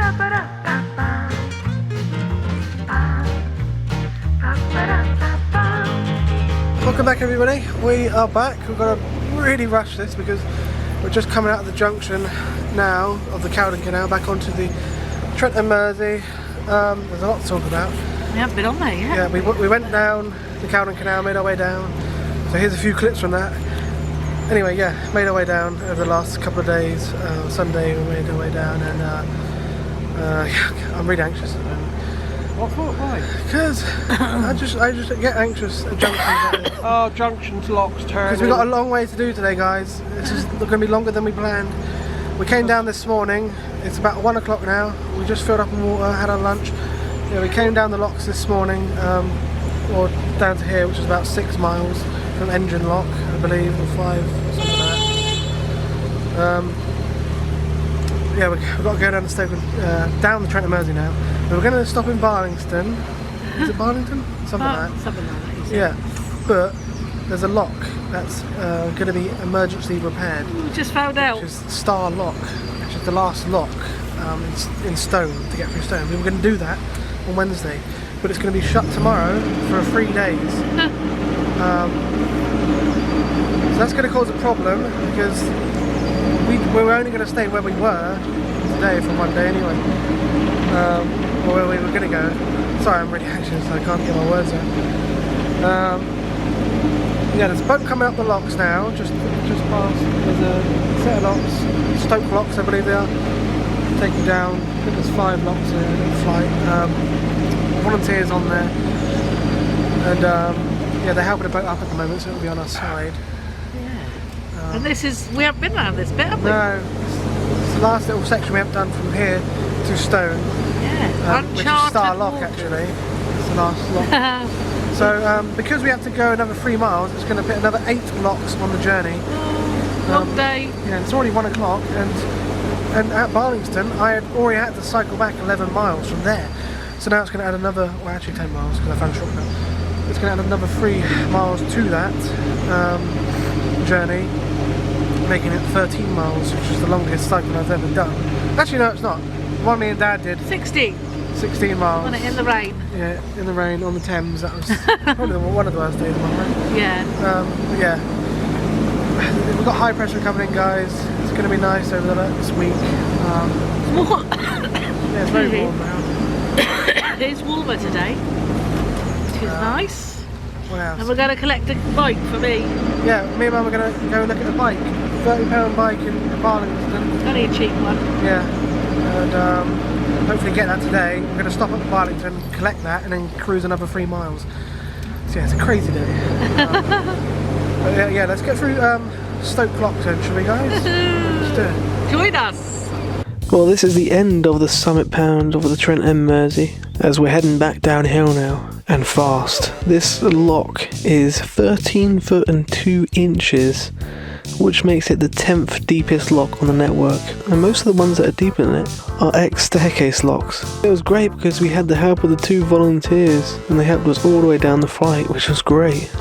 Welcome back everybody, we are back. We've got to really rush this because we're just coming out of the junction now of the Caldon canal back onto the Trent and Mersey. There's a lot to talk about. We haven't been on there yet. Yeah, we went down the Caldon canal, made our way down. So here's a few clips from that. Anyway, yeah, made our way down over the last couple of days. Sunday we made our way down and I'm really anxious at the moment. What for? Why? Because I just get anxious at junctions like this. Oh, junctions, locks, turning. Because we've got a long way to do today, guys. It's just going to be longer than we planned. We came down this morning. It's about 1 o'clock now. We just filled up on water, had our lunch. Yeah, we came down the locks this morning, or down to here, which is about 6 miles from Engine Lock, I believe, or 5, something like that. Yeah, we've got to go down to Stoke, down the Trent and Mersey now. We're going to stop in Barlingston. Is it Barlington? Something like that. Something like that. Yeah, but there's a lock that's going to be emergency repaired. We just found out. Which is Star Lock, which is the last lock in Stone, to get through Stone. We were going to do that on Wednesday, but it's going to be shut tomorrow for 3 days. So that's going to cause a problem because we were only going to stay where we were today for 1 day anyway. Or where we were going to go. Sorry, I'm really anxious, I can't get my words out. Yeah, there's a boat coming up the locks now, just past. There's a set of locks, Stoke locks I believe they are, taking down, I think there's 5 locks in flight. Volunteers on there. And yeah, they're helping the boat up at the moment, so it'll be on our side. Yeah. And this is, we haven't been around this bit, have we? No, it's the last little section we haven't done from here to Stone. Yeah, which is Star Lock actually. It's the last lock. So because we have to go another 3 miles, it's going to put another 8 locks on the journey. Long day. Yeah, it's already 1 o'clock, and at Barlingston I had already had to cycle back 11 miles from there. So now it's going to add another, well actually 10 miles because I found a shortcut. It's going to add another 3 miles to that journey, making it 13 miles, which is the longest cycle I've ever done. Actually no, it's not. One me and Dad did 16 miles. on it in the rain. Yeah, in the rain on the Thames. That was probably one of the worst days of my life. Yeah. But yeah, we've got high pressure coming in, guys. It's going to be nice over this week. Yeah, it's very warm now. It's warmer today, which is nice. Wow. And we're going to collect a bike for me. Yeah, me and Mum are going to go look at a bike. £30 bike in Barlingston. Only a cheap one. Yeah. And hopefully get that today. We're going to stop at Barlington, collect that, and then cruise another 3 miles. So yeah, it's a crazy day. But yeah, let's get through Stoke Clock then, shall we, guys? Let's do it. Join us. Well, this is the end of the summit pound of the Trent and Mersey, as we're heading back downhill now, and fast. This lock is 13 foot and 2 inches, which makes it the 10th deepest lock on the network, and most of the ones that are deeper than it are ex-staircase locks. It was great because we had the help of the 2 volunteers, and they helped us all the way down the flight, which was great.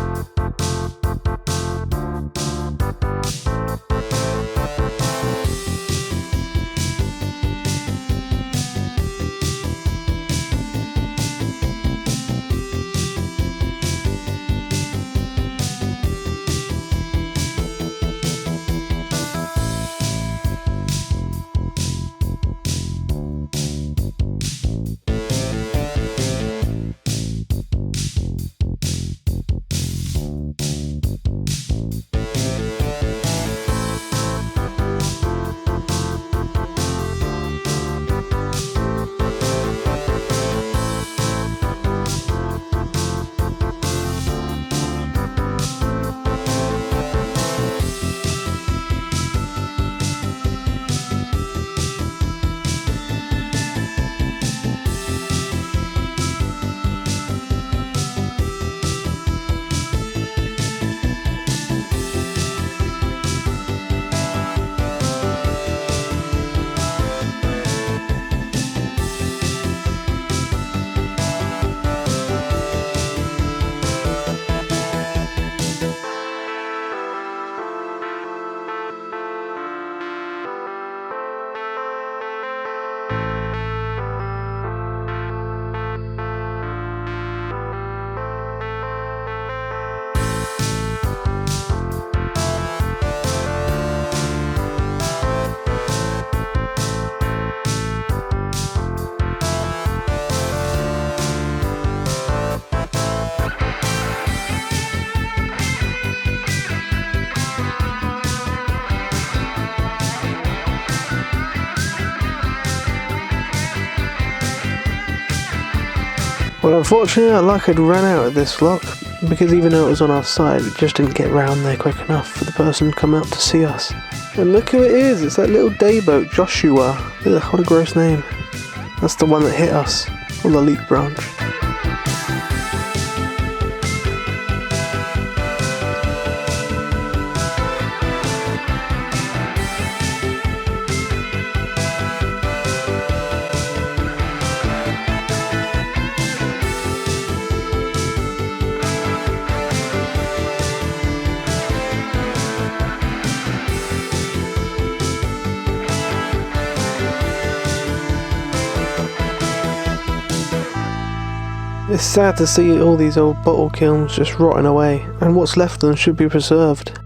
Well, unfortunately, our luck had run out at this lock, because even though it was on our side, we just didn't get round there quick enough for the person to come out to see us. And look who it is, it's that little day boat, Joshua. Ugh, what a gross name. That's the one that hit us on the leak branch. It's sad to see all these old bottle kilns just rotting away, and what's left of them should be preserved.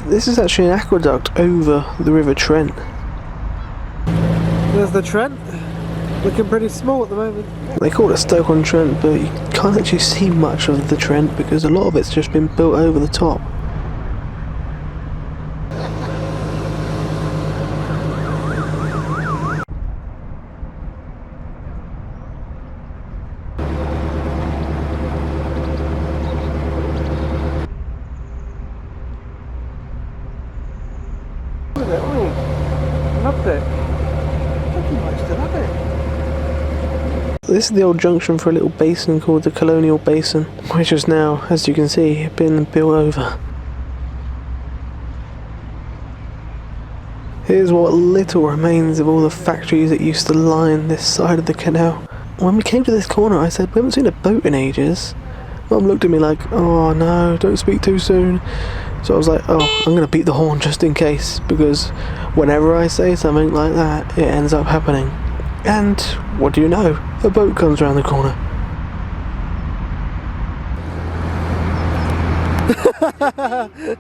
This is actually an aqueduct over the River Trent. There's the Trent, looking pretty small at the moment. They call it Stoke-on-Trent, but you can't actually see much of the Trent because a lot of it's just been built over the top. Loved it. I think you might still have it. This is the old junction for a little basin called the Colonial Basin, which has now, as you can see, been built over. Here's what little remains of all the factories that used to line this side of the canal. When we came to this corner, I said, we haven't seen a boat in ages. Mum looked at me like, oh no, don't speak too soon. So I was like, oh, I'm going to beat the horn just in case, because whenever I say something like that, it ends up happening. And what do you know? A boat comes around the corner.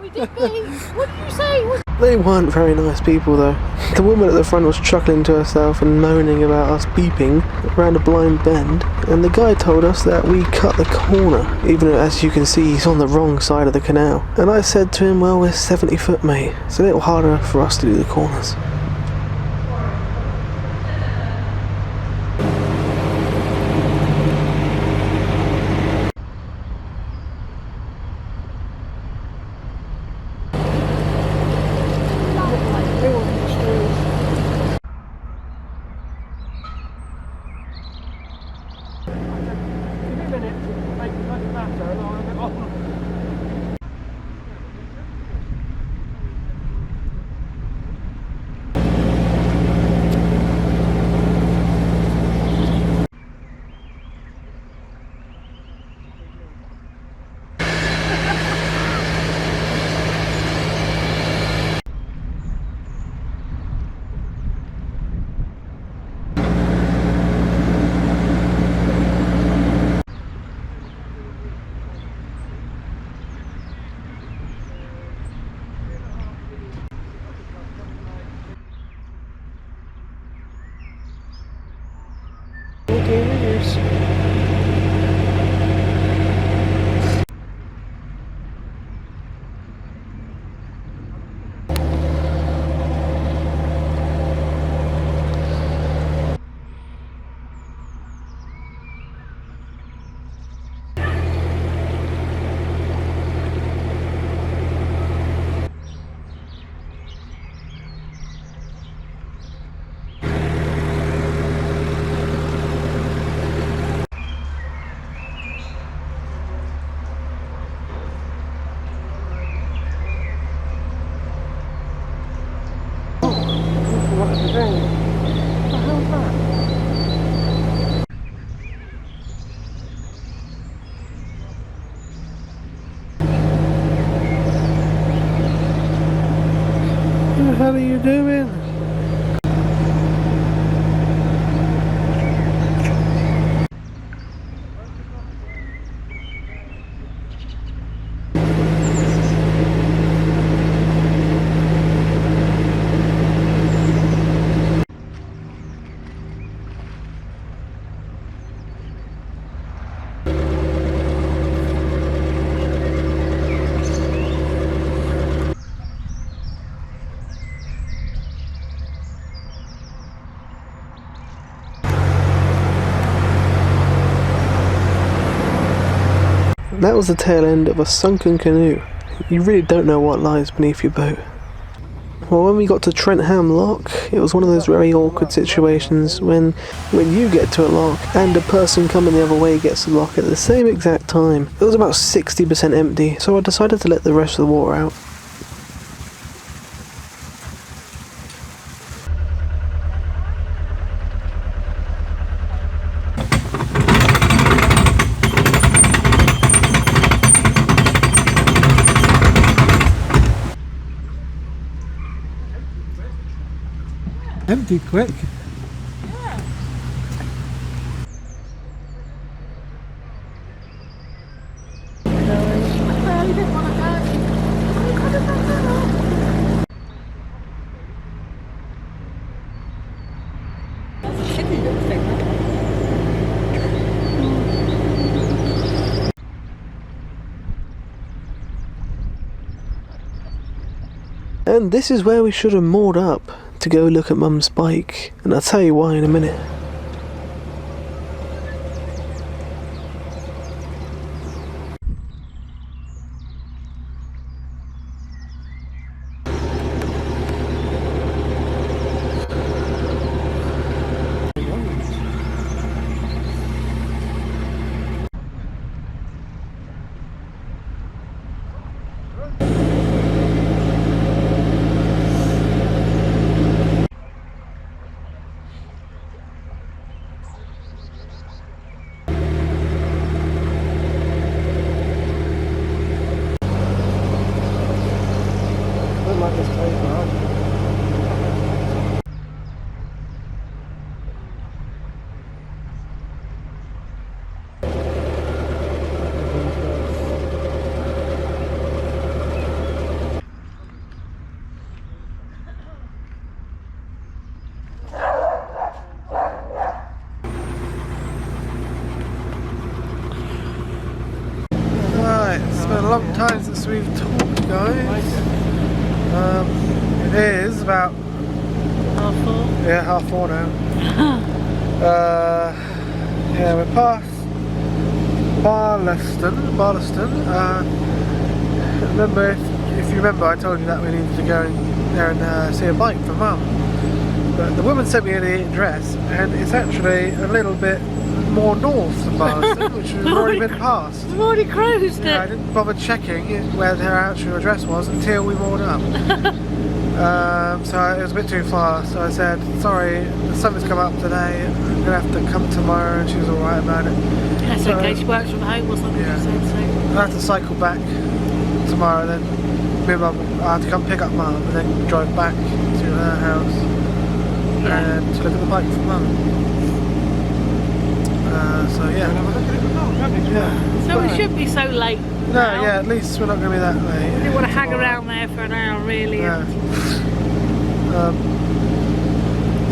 We did be. What did you say? They weren't very nice people though. The woman at the front was chuckling to herself and moaning about us beeping around a blind bend, and the guy told us that we cut the corner, even though, as you can see, he's on the wrong side of the canal. And I said to him, well, we're 70 foot, mate. It's a little harder for us to do the corners. What the hell are you doing? That was the tail end of a sunken canoe. You really don't know what lies beneath your boat. Well, when we got to Trentham Lock, it was one of those very awkward situations when you get to a lock and a person coming the other way gets to the lock at the same exact time. It was about 60% empty, so I decided to let the rest of the water out. Empty quick. And this is where we should have moored up to go look at Mum's bike, and I'll tell you why in a minute. It's been a long time since we've talked, guys. It is about 4:30. Yeah, 4:30 now. Yeah, we're past Barlaston. Remember, if you remember, I told you that we needed to go there and see a bike for Mum. But the woman sent me the address, and it's actually a little bit more north than Barlaston, which we've already been past. We've already cruised it. Yeah, I didn't bother checking where her actual address was until we moored up. So it was a bit too far, so I said, sorry, the sun's come up today, I'm going to have to come tomorrow, and she was alright about it. That's okay, she works from home or something, Yeah. she said so. I'll have to cycle back tomorrow, then me and Mum, I have to come pick up Mum and then drive back to her house and to look at the bike for Mum. So yeah. So we shouldn't be so late. No, yeah, at least we're not going to be that late. We didn't want to hang around there for an hour, really. Yeah.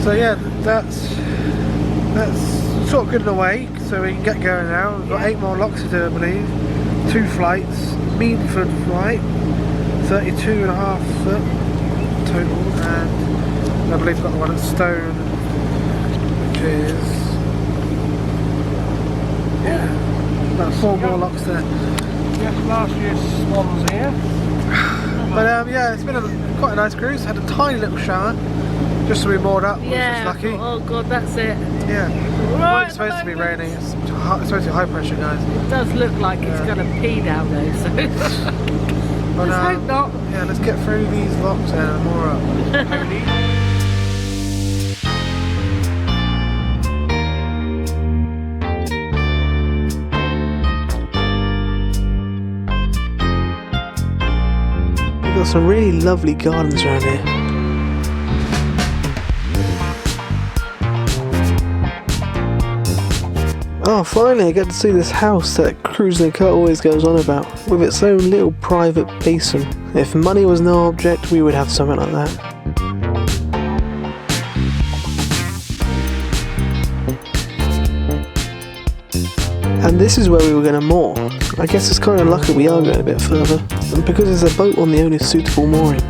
So yeah, that's sort of good in a way, so we can get going now. We've got 8 more locks to do, I believe. 2 flights, Meadford flight, 32.5 foot total, and I believe we've got the one at Stone, which is about 4 more locks there. Yeah, last year's swans here. But yeah, it's been quite a nice cruise. Had a tiny little shower, just so we moored up, which Yeah. was lucky. Oh god, that's it. Yeah. Right, It's supposed to be moment. raining. It's supposed to be high pressure, guys. It does look like it's Yeah. going to pee down though, so But, let's hope not. yeah, let's get through these locks and moor up. We've got some really lovely gardens around here. Oh, finally I get to see this house that Cruising the Cut always goes on about, with its own little private basin. If money was no object, we would have something like that. And this is where we were going to moor. I guess it's kind of lucky we are going a bit further, because there's a boat on the only suitable mooring.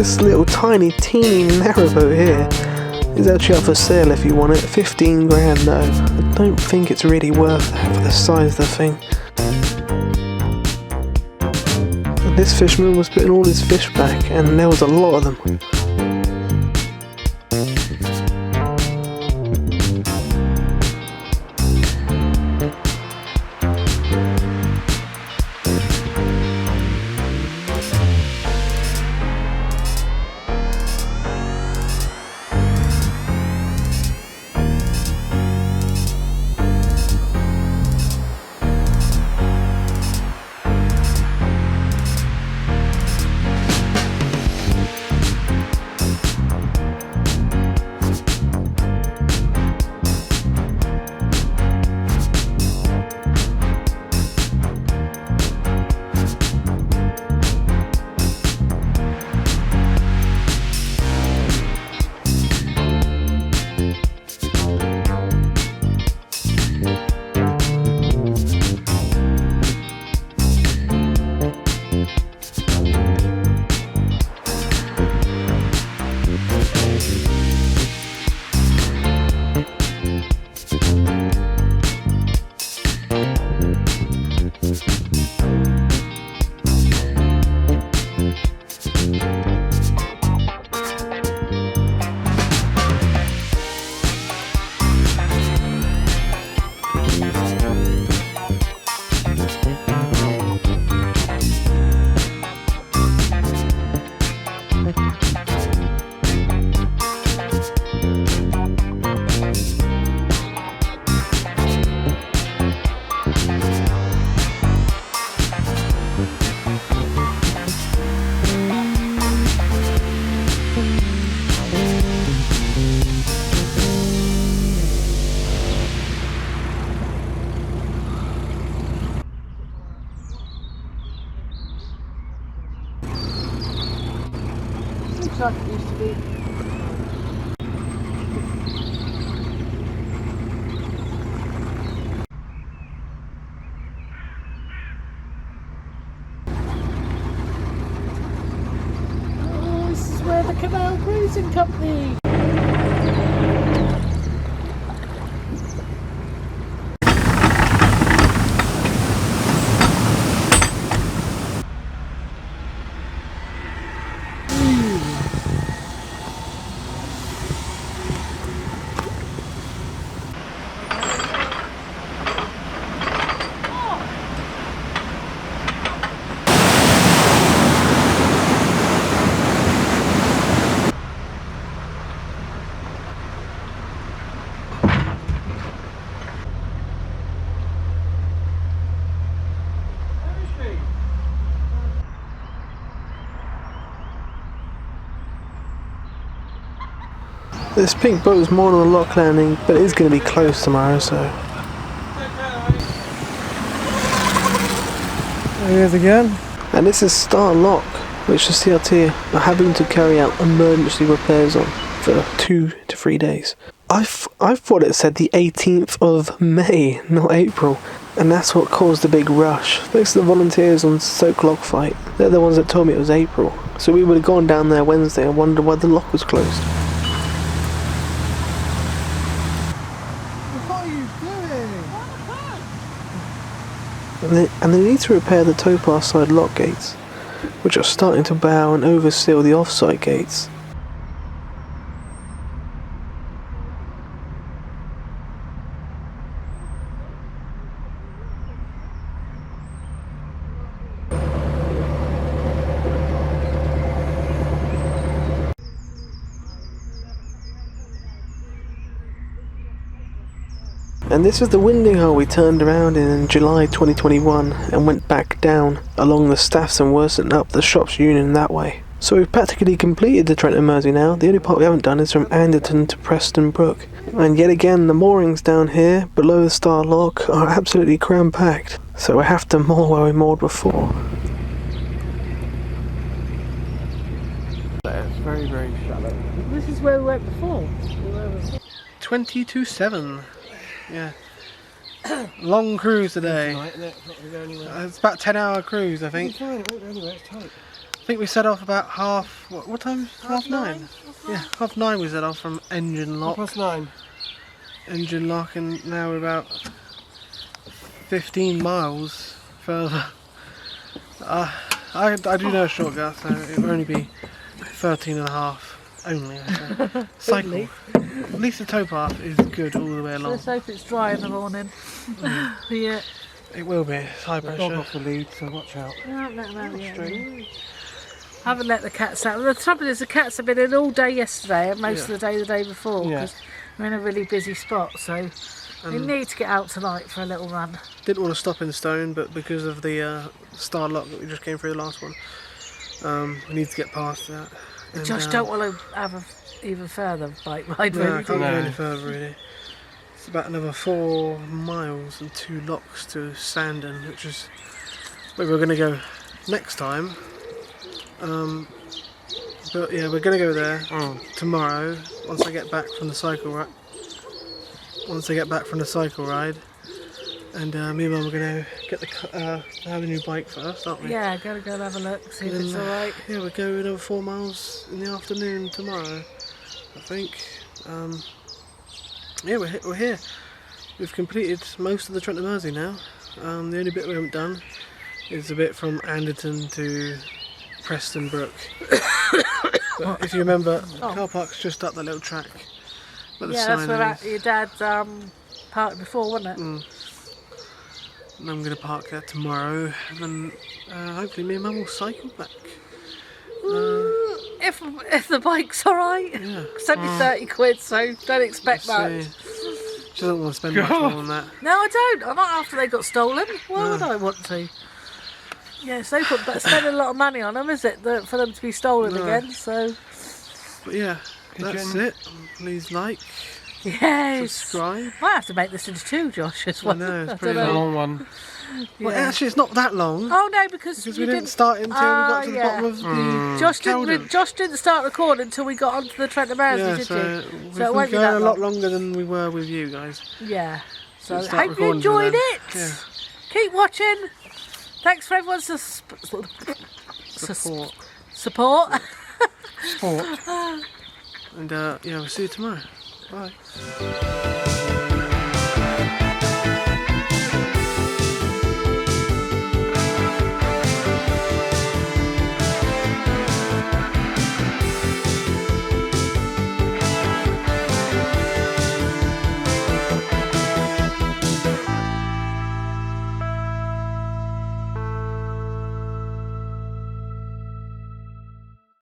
This little tiny teeny narrowboat here is actually up for sale if you want it. 15 grand though. I don't think it's really worth that for the size of the thing. And this fisherman was putting all his fish back, and there was a lot of them. Like it used to be. Oh, this is where the Canal Cruising Company. This pink boat is more than a lock landing, but it is going to be closed tomorrow, so. There he is again. And this is Star Lock, which the CRT are having to carry out emergency repairs on for 2 to 3 days. I thought it said the 18th of May, not April, and that's what caused the big rush. Thanks to the volunteers on Stoke Lock Fight, they're the ones that told me it was April. So we would have gone down there Wednesday and wondered why the lock was closed. And they need to repair the towpath side lock gates, which are starting to bow and overseal the off-side gates. And this is the winding hole we turned around in July 2021 and went back down along the Staffs and Worston up the Shops Union that way. So we've practically completed the Trent and Mersey now. The only part we haven't done is from Anderton to Preston Brook. And yet again, the moorings down here below the Star Lock are absolutely cram-packed. So we have to moor where we moored before. It's very, very shallow. This is where we went before. 22.7. Yeah. Long cruise today. It's about a 10-hour cruise, I think. It's tight. I think we set off about what time? Half nine? Yeah, 9:30 we set off from Engine Lock. 9:30. Engine Lock, and now we're about 15 miles further. I do know a shortcut, so it will only be 13 and a half only. So. Cycle. At least the towpath is good all the way along. Let's hope it's dry in the morning. Yeah. It will be. It's high Dog pressure. off the lead, so watch out. Haven't let the cats out. The trouble is the cats have been in all day yesterday and most of the day before Yeah. because we're in a really busy spot, so we need to get out tonight for a little run. Didn't want to stop in Stone, but because of the star lock that we just came through the last one, we need to get past that. And, Josh don't want to have a even further bike ride. No, I really, can't do go you? any further really. It's about another 4 miles and 2 locks to Sandon, which is where we're going to go next time. But yeah, we're going to go there tomorrow once I get back from the cycle ride. And me and Mum are going to get have a new bike first, aren't we? Yeah, gotta go and have a look, see if And it's then, alright. Yeah, we'll go another 4 miles in the afternoon tomorrow, I think. Yeah, we're here. We've completed most of the Trent and Mersey now. The only bit we haven't done is a bit from Anderton to Preston Brook. But if you remember, the car park's just up that little track. Where the Yeah, that's sign where is. your dad parked before, wasn't it? And I'm going to park there tomorrow, and then hopefully me and Mum will cycle back. If the bike's alright. Yeah. It's only 30 quid, so don't expect much. She doesn't want to spend much more on that. No, I don't. I'm not after they got stolen. Why would I want to? Yeah, it's no point but spending a lot of money on them, is it? For them to be stolen No. again, so... But yeah, that's it. Please like, Yes. subscribe. Might have to make this into 2, Josh, as well. know, it's I pretty don't A know. long one. Well, Yeah. actually, it's not that long. Oh no, because Because you we didn't start until we got to the yeah. bottom of the Josh didn't start recording until we got onto the Trent and Mersey, yeah, did so you? we've So it been won't be going that a lot long. longer than we were with you guys. Yeah. So We'll start hope you recording enjoyed then. it. Yeah. Keep watching. Thanks for everyone's Support. support. Sport. And yeah, we'll see you tomorrow. Bye.